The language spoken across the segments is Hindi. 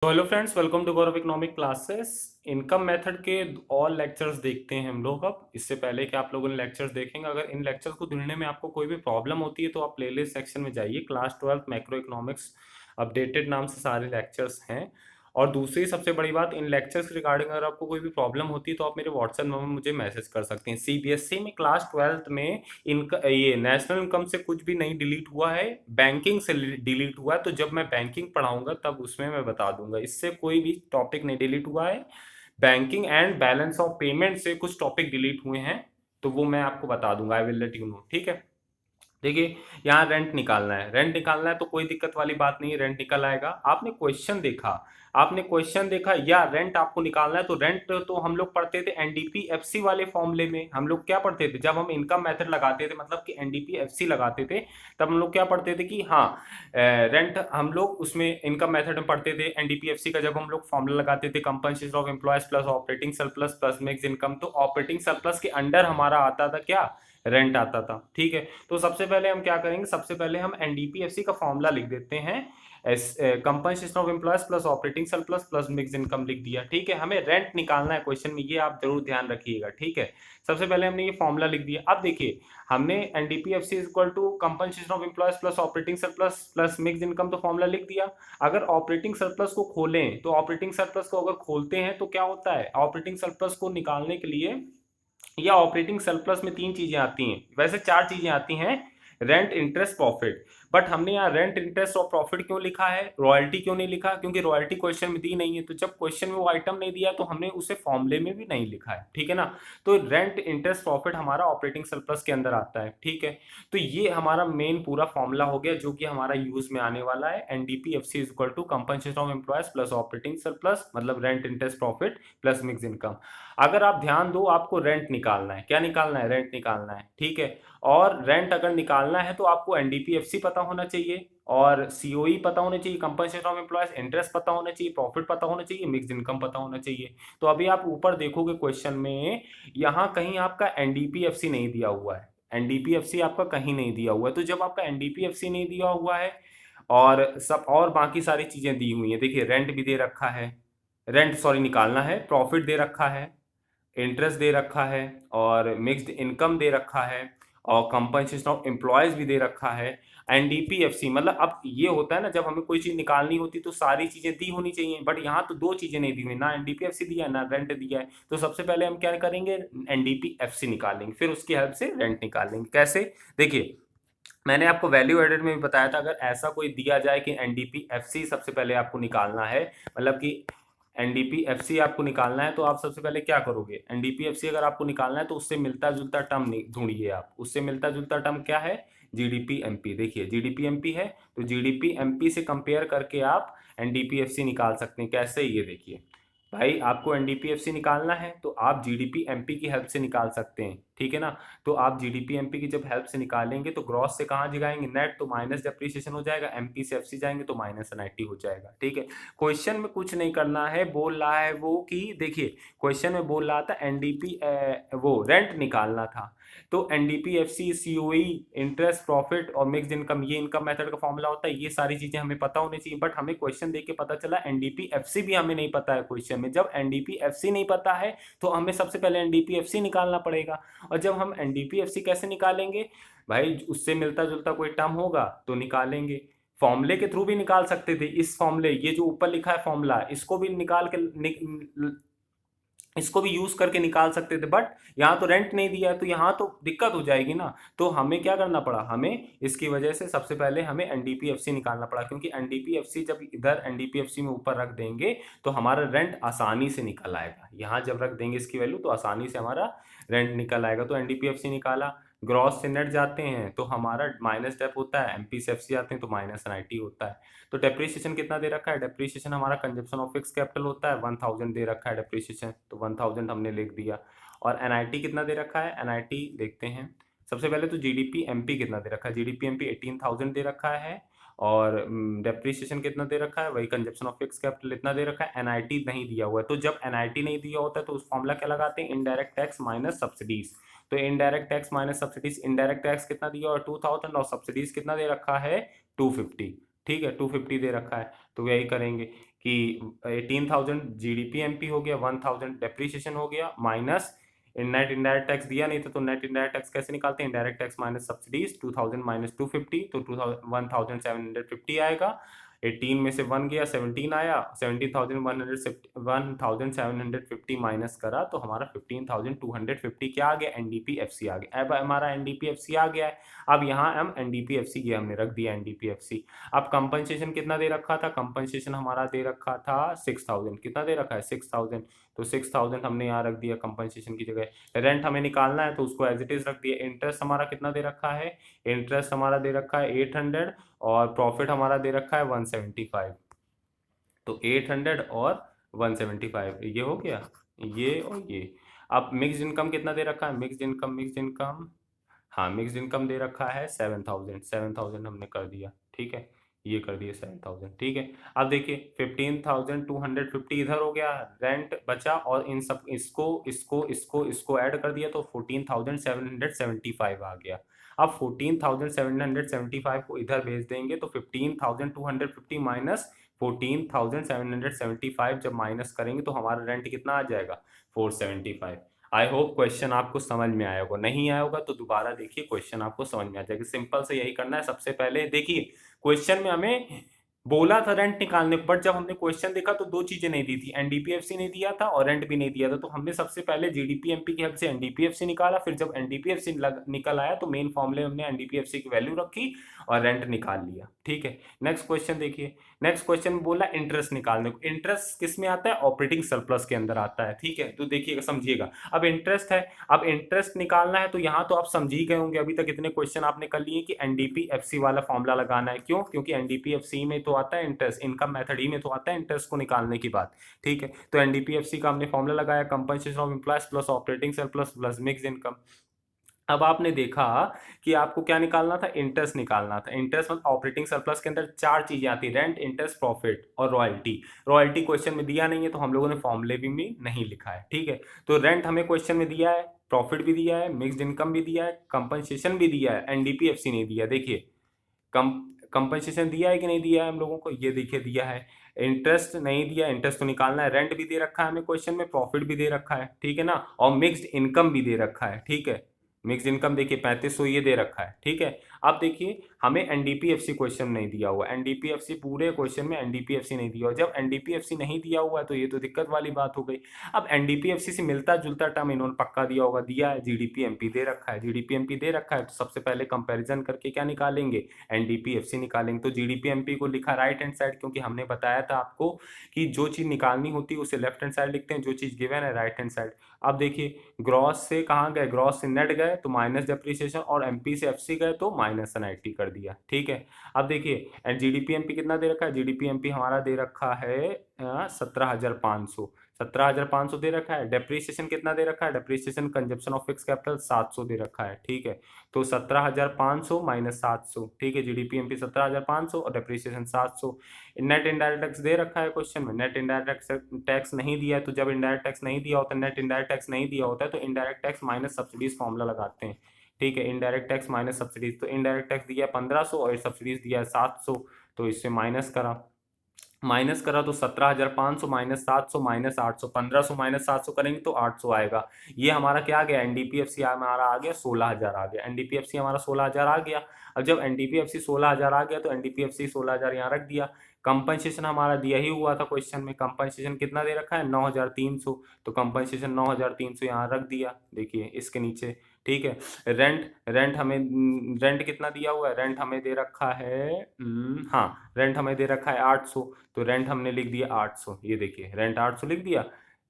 तो hello friends, welcome to Gaurav economic classes. Income method के ऑल लेक्चर्स देखते हैं हम लोग। अब इससे पहले कि आप लोगों ने लेक्चर्स देखेंगे, अगर इन लेक्चर्स को ढूंढने में आपको कोई भी प्रॉब्लम होती है तो आप प्लेलिस्ट सेक्शन में जाइए। क्लास 12 मैक्रो इकोनॉमिक्स अपडेटेड नाम से सारे लेक्चर्स हैं। और दूसरी सबसे बड़ी बात, इन लेक्चर्स के रिगार्डिंग अगर आपको कोई भी प्रॉब्लम होती है तो आप मेरे व्हाट्सएप नंबर में मुझे मैसेज कर सकते हैं। सीबीएसई में क्लास 12 में ये नेशनल इनकम से कुछ भी नहीं डिलीट हुआ है, बैंकिंग से डिलीट हुआ है। तो जब मैं बैंकिंग पढ़ाऊंगा तब उसमें मैं बता दूंगा। इससे कोई भी टॉपिक नहीं डिलीट हुआ है। Banking and balance of payment से कुछ टॉपिक डिलीट हुए हैं, तो वो मैं आपको बता दूंगा। I will let you know, ठीक है। देखिए, यहाँ रेंट निकालना है, रेंट निकालना है तो कोई दिक्कत वाली बात नहीं है, रेंट निकल आएगा। आपने क्वेश्चन देखा या रेंट आपको निकालना है, तो रेंट तो हम लोग पढ़ते थे एनडीपीएफसी वाले फॉर्मूले में। हम लोग क्या पढ़ते थे जब हम इनकम मेथड लगाते थे, मतलब कि एनडीपीएफसी लगाते थे, तब हम लोग क्या पढ़ते थे कि हाँ, रेंट हम लोग उसमें इनकम मेथड में पढ़ते थे। एनडीपीएफसी का जब हम लोग फॉर्मूला लगाते थे, compensation of employees plus operating surplus plus mix income, तो ऑपरेटिंग सरप्लस के अंडर हमारा आता था क्या, रेंट आता था। ठीक है, तो सबसे पहले हम क्या करेंगे, सबसे पहले हम एनडीपीएफसी का फॉर्मूला लिख देते हैं। Compensation of employees plus operating surplus plus mix income लिख दिया। ठीक है, हमें रेंट निकालना है क्वेश्चन में, ये आप जरूर ध्यान रखिएगा। ठीक है, सबसे पहले हमने ये फॉर्मूला लिख दिया। अब देखिए, हमने NDPFC is equal to compensation of employees plus operating surplus plus mix income, तो फॉर्मूला लिख दिया। अगर ऑपरेटिंग सरप्लस को खोलें, तो ऑपरेटिंग सरप्लस को अगर खोलते हैं तो क्या होता है, ऑपरेटिंग सरप्लस को निकालने के लिए या ऑपरेटिंग सरप्लस में तीन चीजें आती हैं, वैसे चार चीजें आती हैं। Rent, interest, profit. बट हमने यहाँ रेंट, इंटरेस्ट और प्रॉफिट क्यों लिखा है, रॉयल्टी क्यों नहीं लिखा, क्योंकि रॉयल्टी क्वेश्चन में दी नहीं है। तो जब क्वेश्चन में वो आइटम नहीं दिया तो हमने उसे फॉर्मूले में भी नहीं लिखा है। ठीक है ना। तो रेंट, इंटरेस्ट, प्रॉफिट हमारा ऑपरेटिंग सरप्लस के अंदर आता है। ठीक है, तो ये हमारा मेन पूरा फॉर्मूला हो गया जो कि हमारा यूज में आने वाला है। NDPFC is equal to compensation of employees plus operating surplus, मतलब rent, interest, profit plus mix income. अगर आप ध्यान दो, आपको रेंट निकालना है, क्या निकालना है, रेंट निकालना है। ठीक है, और रेंट अगर निकालना है तो आपको एनडीपीएफसी पता होना चाहिए और सीओई पता होना चाहिए, कंपनसेशन ऑफ एम्प्लॉयज, इंटरेस्ट पता होना चाहिए, प्रॉफिट पता होना चाहिए, मिक्स इनकम पता होना चाहिए। तो अभी आप ऊपर देखोगे क्वेश्चन में, यहाँ कहीं आपका एनडीपीएफसी नहीं दिया हुआ है। एनडीपीएफसी आपका कहीं नहीं दिया हुआ है। तो जब आपका एनडीपीएफसी नहीं दिया हुआ है और सब और बाकी सारी चीजें दी हुई हैं, देखिए रेंट भी दे रखा है, रेंट सॉरी निकालना है, प्रॉफिट दे रखा है, इंटरेस्ट दे रखा है, और मिक्स्ड इनकम दे रखा है, और कंपनसेशन ऑफ एम्प्लॉयज भी दे रखा है। एनडीपीएफसी मतलब, अब ये होता है ना, जब हमें कोई चीज निकालनी होती तो सारी चीजें दी होनी चाहिए, बट यहाँ तो दो चीजें नहीं दी हुई, ना एनडीपीएफसी दिया है ना रेंट दिया है। तो सबसे पहले हम क्या करेंगे, एनडीपीएफसी निकालेंगे, फिर उसकी हेल्प से रेंट निकालेंगे। कैसे, देखिए, मैंने आपको वैल्यू एडेड में भी बताया था, अगर ऐसा कोई दिया जाए कि एनडीपीएफसी सबसे पहले आपको निकालना है, मतलब कि एनडीपीएफसी आपको निकालना है, तो आप सबसे पहले क्या करोगे, एनडीपीएफसी अगर आपको निकालना है तो उससे मिलता जुलता टर्म ढूंढिए आप। उससे मिलता जुलता टर्म क्या है, जीडीपी एमपी। देखिए जीडीपी एमपी है, तो जीडीपी एमपी से कंपेयर करके आप एनडीपीएफसी निकाल सकते हैं। कैसे, ये देखिए भाई, आपको एनडीपीएफसी निकालना है तो आप जीडीपी एमपी की हेल्प से निकाल सकते हैं। ठीक है ना। तो आप जीडीपी एमपी की जब हेल्प से निकालेंगे तो ग्रॉस से कहाँ जाएंगे, नेट, तो माइनस डेप्रिसिएशन हो जाएगा, एमपी से एफसी जाएंगे तो माइनस एनआईटी हो जाएगा। ठीक है, क्वेश्चन में कुछ नहीं करना है, बोल रहा है वो कि देखिए, क्वेश्चन में बोल रहा था एनडीपी वो रेंट निकालना था, तो एनडीपीएफसी, सीओई, इंटरेस्ट, प्रॉफिट और मिक्स्ड इनकम, ये इनकम मेथड का फॉर्मूला होता है। ये सारी चीजें हमें पता होनी चाहिए, बट हमें क्वेश्चन देख के पता चला एनडीपीएफसी भी हमें नहीं पता है क्वेश्चन में। जब एनडीपीएफसी नहीं पता है तो हमें सबसे पहले एनडीपीएफसी निकालना पड़ेगा। और जब हम एनडीपीएफसी कैसे निकालेंगे भाई, उससे मिलता जुलता कोई टर्म होगा तो निकालेंगे। फॉर्मूले के थ्रू भी निकाल सकते थे, इस फॉर्मूले, ये जो ऊपर लिखा है फॉर्मूला, इसको भी निकाल के इसको भी यूज करके निकाल सकते थे, बट यहाँ तो रेंट नहीं दिया है तो यहाँ तो दिक्कत हो जाएगी ना। तो हमें क्या करना पड़ा, हमें इसकी वजह से सबसे पहले हमें एनडीपीएफसी निकालना पड़ा, क्योंकि एनडीपीएफसी जब इधर एनडीपीएफसी में ऊपर रख देंगे तो हमारा रेंट आसानी से निकल आएगा। यहाँ जब रख देंगे इसकी वैल्यू तो आसानी से हमारा रेंट निकल आएगा। तो एनडीपीएफसी निकाला, ग्रॉस से नेट जाते हैं तो हमारा माइनस डेप होता है, एमपी से एफसी आते हैं तो माइनस एनआईटी होता है। तो डेप्रिसिएशन कितना दे रखा है, डेप्रिसिएशन हमारा कंजप्शन ऑफ फिक्स कैपिटल होता है, 1000 दे रखा है डेप्रिसिएशन, तो 1000 हमने लिख दिया। और एनआईटी कितना दे रखा है, एनआईटी देखते हैं। सबसे पहले तो जीडीपी एमपी कितना दे रखा है, जीडीपी एमपी 18000 दे रखा है। और डेप्रिसिएशन कितना दे रखा है, वही कंजप्शन ऑफ फिक्स कैपिटल इतना दे रखा है। एनआईटी नहीं दिया हुआ है, तो जब एनआईटी नहीं दिया होता है तो उस फॉर्मूला क्या लगाते हैं, इनडायरेक्ट टैक्स माइनस सब्सिडीज। तो indirect tax minus subsidies, indirect tax कितना दिया और 2000, और सब्सिडीज कितना दे रखा है 250। ठीक है, 250 दे रखा है, तो यही करेंगे। कि 18,000 जीडीपी एमपी हो गया, 1,000 डेप्रीशिएशन हो गया, माइनस नेट इनडायरेक्ट टैक्स दिया नहीं था तो नेट इनडायरेक्ट टैक्स कैसे निकालते हैं, indirect tax minus subsidies, 2000 minus 250 तो 1750 आएगा। 18 में से 1 गया, 17 आया, 17,750 माइनस करा तो हमारा 15,250 क्या आ गया, एनडीपीएफसी आ गया। अब हमारा एनडीपीएफसी आ गया है। अब यहाँ हम एनडीपीएफसी ये हमने रख दिया एनडीपीएफसी। अब कंपनसेशन कितना दे रखा था, कंपनसेशन हमारा दे रखा था 6,000, कितना दे रखा है 6,000, तो 6,000 हमने यहाँ रख दिया कंपनसेशन की जगह। रेंट हमें निकालना है तो उसको एज इट इज रख दिया। इंटरेस्ट हमारा कितना दे रखा है, इंटरेस्ट हमारा दे रखा है 800 और प्रॉफिट हमारा दे रखा है 175, तो 800 और 175 ये हो गया, ये और ये। अब मिक्स्ड इनकम कितना दे रखा है, मिक्स्ड इनकम हाँ मिक्स्ड इनकम दे रखा है 7,000, 7,000 हमने कर दिया, ठीक है, ये कर दिया 7,000, ठीक है। अब देखिए 15,250 इधर हो गया, रेंट बचा और इन सब इसको ऐड कर दिया तो 14,775 आ गया। अब 14,775 को इधर भेज देंगे तो 15,250 माइनस 14,775 जब माइनस करेंगे तो हमारा रेंट कितना आ जाएगा, 475। आई होप क्वेश्चन आपको समझ में आया होगा, नहीं आया होगा तो दोबारा देखिए, क्वेश्चन आपको समझ में आ जाएगा। सिंपल से यही करना है। सबसे पहले देखिए क्वेश्चन में हमें बोला था रेंट निकालने को, बट जब हमने क्वेश्चन देखा तो दो चीजें नहीं दी थी, एनडीपीएफसी नहीं दिया था और रेंट भी नहीं दिया था, तो हमने सबसे पहले जीडीपी एमपी की हेल्प से एनडीपीएफसी निकाला। फिर जब एनडीपीएफसी निकल आया तो मेन फॉर्मूले में हमने एनडीपीएफसी की वैल्यू रखी और रेंट निकाल लिया, ठीक है। नेक्स्ट क्वेश्चन देखिए, नेक्स्ट क्वेश्चन में बोला इंटरेस्ट निकालने को। इंटरेस्ट किस में आता है, ऑपरेटिंग सरप्लस के अंदर आता है, ठीक है। तो देखिएगा समझिएगा, अब इंटरेस्ट है, अब इंटरेस्ट निकालना है तो यहाँ तो आप समझ ही गए होंगे, अभी तक इतने क्वेश्चन आपने कर लिए कि एनडीपीएफसी वाला फॉर्मूला लगाना है। क्यों, क्योंकि एनडीपीएफसी में तो आता है इंटरेस्ट, इनकम मेथड ही में तो आता है इंटरेस्ट को निकालने की बात, ठीक है। तो एनडीपीएफसी का हमने फॉर्मूला लगाया, compensation of employees plus operating surplus plus mix income. अब आपने देखा कि आपको क्या निकालना था, इंटरेस्ट निकालना था। इंटरेस्ट मतलब ऑपरेटिंग सरप्लस के अंदर चार चीजें आती, रेंट, इंटरेस्ट, प्रॉफिट और रॉयल्टी। रॉयल्टी क्वेश्चन में दिया नहीं है तो हम लोगों ने फॉर्मूले भी में नहीं लिखा है, ठीक है। तो रेंट हमें क्वेश्चन में दिया है, प्रॉफिट भी दिया है, मिक्स्ड इनकम भी दिया है, कंपनसेशन भी दिया है, एनडीपीएफसी नहीं दिया। देखिए कम कंपनसेशन दिया है कि नहीं दिया है हम लोगों को, ये देखिए दिया है। इंटरेस्ट नहीं दिया, इंटरेस्ट तो निकालना है। रेंट भी दे रखा है हमें क्वेश्चन में, प्रॉफिट भी दे रखा है, ठीक है ना, और मिक्स्ड इनकम भी दे रखा है, ठीक है। मिक्स्ड इनकम देखिए 3500 ये दे रखा है, ठीक है। अब देखिए हमें एनडीपीएफसी क्वेश्चन नहीं दिया हुआ, एनडीपीएफसी पूरे क्वेश्चन में एनडीपीएफसी नहीं दिया हुआ। जब एनडीपीएफसी नहीं दिया हुआ है तो ये तो दिक्कत वाली बात हो गई। अब एनडीपीएफसी से मिलता जुलता टर्म इन्होंने पक्का दिया होगा, दिया है, जीडीपी एमपी दे रखा है, जीडीपी एमपी दे रखा है, तो सबसे पहले कंपैरिजन करके क्या निकालेंगे, एनडीपीएफसी निकालेंगे। तो जीडीपी एमपी को लिखा राइट हैंड साइड, क्योंकि हमने बताया था आपको कि जो चीज निकालनी होती है उसे लेफ्ट हैंड साइड लिखते हैं, जो चीज गिवन है राइट हैंड साइड। अब देखिए ग्रॉस से कहाँ गए, ग्रॉस से नेट गए तो माइनस डेप्रिसिएशन, और एमपी से एफसी गए तो माइनस एनआईटी कर दिया, ठीक है। अब देखिए जीडीपी एमपी कितना दे रखा है, जीडीपी एमपी हमारा दे रखा है 17,500, 17,500 दे रखा है। डेप्रिसिएशन कितना दे रखा है, depreciation consumption of fix capital 700 दे रखा है, ठीक है। तो 17,500 माइनस 700, ठीक है। जीडीपी एमपी 17,500 और डेप्रिसिएशन 700। नेट इनडायरेक्ट टैक्स दे रखा है क्वेश्चन में, नेट इनडायरेक्ट टैक्स नहीं दिया है, तो जब इनडायरेक्ट टैक्स नहीं दिया होता, नेट इनडायरेक्ट टैक्स नहीं दिया होता है तो indirect tax minus subsidies formula लगाते हैं, ठीक है। इनडायरेक्ट टैक्स माइनस सब्सिडीज, तो इनडायरेक्ट टैक्स दिया है 1500 और सब्सिडीज दिया है 700, तो इससे माइनस करा तो 17,500 माइनस 700 माइनस 800, 1500 माइनस 700 करेंगे तो 800 आएगा। ये हमारा क्या आ गया, एनडीपीएफसी हमारा आ गया 16,000 आ गया, एनडीपीएफसी हमारा 16,000 आ गया। अब जब एनडीपीएफसी 16,000 आ गया तो एनडीपीएफसी 16,000 यहाँ रख दिया। कंपनसेशन हमारा दिया ही हुआ था क्वेश्चन में, कंपनसेशन कितना दे रखा है 9,300, तो कंपनसेशन 9,300 यहाँ रख दिया, देखिए इसके नीचे, ठीक है। रेंट रेंट हमें रेंट कितना दिया हुआ है, रेंट हमें दे रखा है हाँ रेंट हमें दे रखा है 800, तो रेंट हमने लिख दिया 800, ये देखिए रेंट 800 लिख दिया।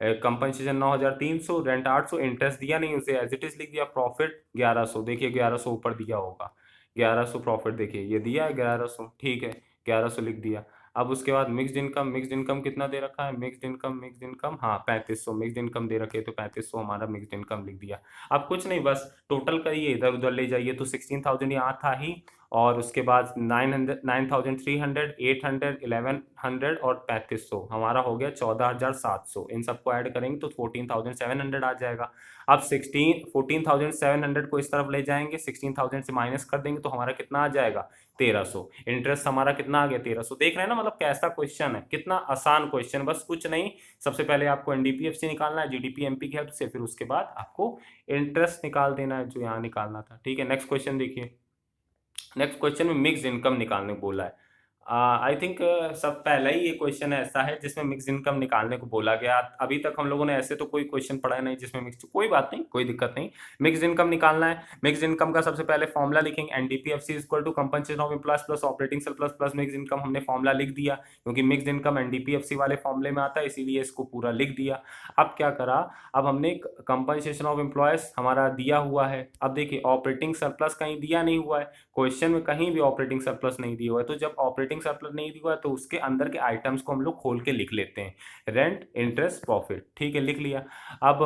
कंपनसेशन 9,300, रेंट 800, इंटरेस्ट दिया नहीं उसे एज इट इज लिख दिया। प्रॉफिट 1100, देखिए 1100 ऊपर दिया होगा, 1100 प्रॉफिट देखिए ये दिया है 1100, ठीक है, 1100 लिख दिया। अब उसके बाद मिक्स्ड इनकम कितना दे रखा है, मिक्स्ड इनकम हाँ 3500 मिक्स्ड इनकम दे रखे, तो 3500 हमारा मिक्स्ड इनकम लिख दिया। अब कुछ नहीं, बस टोटल करिए, इधर उधर ले जाइए, तो 16,000 यहाँ था ही और उसके बाद 9,300, 800, 1100 और 3500, हमारा हो गया 14,700। इन सबको ऐड करेंगे तो 14,700 आ जाएगा। अब 14,700 को इस तरफ ले जाएंगे, 16,000 से माइनस कर देंगे तो हमारा कितना आ जाएगा, 1300। इंटरेस्ट हमारा कितना आ गया, 1300। देख रहे हैं ना, मतलब कैसा क्वेश्चन है, कितना आसान क्वेश्चन, बस कुछ नहीं। सबसे पहले आपको एनडीपीएफसी निकालना है जीडीपी एमपी की हेल्प से, फिर उसके बाद आपको इंटरेस्ट निकाल देना है जो यहाँ निकालना था। ठीक है, नेक्स्ट क्वेश्चन देखिए। नेक्स्ट क्वेश्चन में मिक्स इनकम निकालने को बोला है। आई थिंक सब पहला ही ये क्वेश्चन ऐसा है जिसमें मिक्स इनकम निकालने को बोला गया। अभी तक हम लोगों ने ऐसे तो कोई क्वेश्चन पढ़ा नहीं जिसमें मिक्स, कोई बात नहीं, कोई दिक्कत नहीं। मिक्स इनकम निकालना है। मिक्स इनकम का सबसे पहले फॉर्मूला लिखेंगे, NDPFC equal to compensation of employees plus operating surplus plus mix income. हमने फॉर्मूला लिख दिया क्योंकि मिक्स इनकम एनडीपीएफसी वाले फॉर्मूले में आता है, इसीलिए इसको पूरा लिख दिया। अब क्या करा, अब हमने कंपनसेशन ऑफ एम्प्लॉयज हमारा दिया हुआ है। अब देखिए ऑपरेटिंग सरप्लस कहीं दिया नहीं हुआ है, क्वेश्चन में कहीं भी ऑपरेटिंग सरप्लस नहीं दिया हुआ है। तो जब ऑपरेटिंग सरप्लस नहीं दिया हुआ है तो उसके अंदर के आइटम्स को हम लोग खोल के लिख लेते हैं, रेंट, इंटरेस्ट, प्रॉफिट। ठीक है, लिख लिया। अब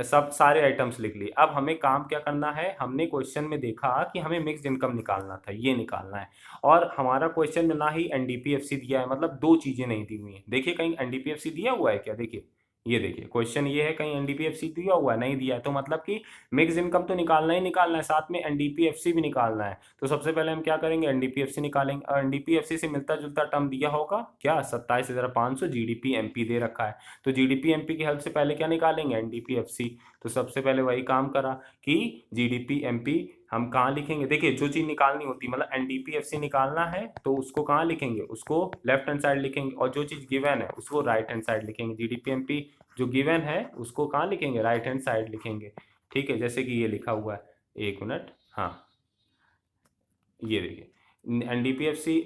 सब सारे आइटम्स लिख लिए। अब हमें काम क्या करना है, हमने क्वेश्चन में देखा कि हमें मिक्स्ड इनकम निकालना था, ये निकालना है। और हमारा क्वेश्चन में ना ही एनडीपीएफसी दिया है, मतलब दो चीजें नहीं दी हुई हैं। देखिए कहीं एनडीपीएफसी दिया हुआ है क्या, देखिए ये देखिए क्वेश्चन ये है, कहीं एनडीपीएफसी दिया हुआ है, नहीं दिया है। तो मतलब कि मिक्स इनकम तो निकालना ही निकालना है, साथ में एनडीपीएफसी भी निकालना है। तो सबसे पहले हम क्या करेंगे, एनडीपीएफसी निकालेंगे। और एनडीपीएफसी से मिलता जुलता टर्म दिया होगा क्या, 27,500 जीडीपी एमपी दे रखा है। तो जीडीपी एमपी की हेल्प से पहले क्या निकालेंगे, एनडीपीएफसी। तो सबसे पहले वही काम करा कि जीडीपी एमपी हम कहाँ लिखेंगे, देखिए जो चीज निकालनी होती, मतलब एनडीपीएफसी निकालना है तो उसको कहाँ लिखेंगे, उसको लेफ्ट हैंड साइड लिखेंगे। और जो चीज गिवन है उसको राइट हैंड साइड लिखेंगे। जीडीपी एमपी जो गिवन है उसको कहाँ लिखेंगे, राइट हैंड साइड लिखेंगे। ठीक है, जैसे कि ये लिखा हुआ है, एक मिनट, हाँ ये देखिए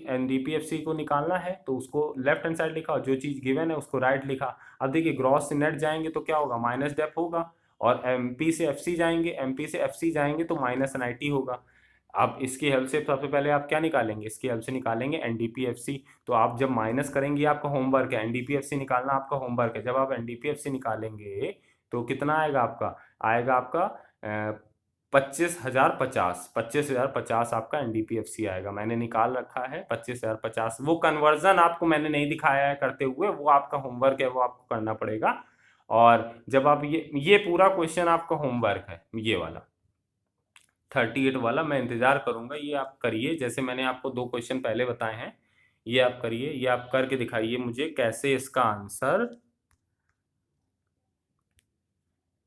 एनडीपीएफसी को निकालना है तो उसको लेफ्ट हैंड साइड लिखा, और जो चीज़ गिवन है उसको राइट लिखा। अब देखिए ग्रॉस से नेट जाएंगे तो क्या होगा, माइनस डेप होगा। और एमपी से एफसी जाएंगे, एमपी से एफसी जाएंगे तो माइनस एनआईटी होगा। अब इसकी हेल्प से सबसे पहले आप क्या निकालेंगे, इसकी हेल्प से निकालेंगे एनडीपीएफसी। तो आप जब माइनस करेंगे, आपका होमवर्क है एनडीपीएफसी निकालना, आपका होमवर्क है। जब आप एनडीपीएफसी निकालेंगे तो कितना आएगा आपका, आएगा आपका 25,050 आपका एनडीपीएफसी आएगा। मैंने निकाल रखा है 25,050। वो कन्वर्जन आपको मैंने नहीं दिखाया है करते हुए, वो आपका होमवर्क है, वो आपको करना पड़ेगा। और जब आप ये पूरा क्वेश्चन आपका होमवर्क है, ये वाला 38 वाला, मैं इंतजार करूंगा, ये आप करिए। जैसे मैंने आपको दो क्वेश्चन पहले बताए हैं, ये आप करिए, ये आप करके दिखाइए मुझे कैसे इसका आंसर,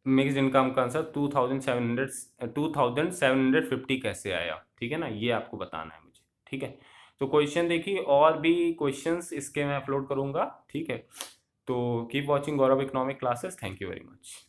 मिक्स इनकम का आंसर 2,750 कैसे आया। ठीक है ना, ये आपको बताना है मुझे। ठीक है, तो क्वेश्चन देखिए, और भी क्वेश्चंस इसके मैं अपलोड करूंगा। ठीक है, तो keep watching Gaurav economic classes. Thank you very much.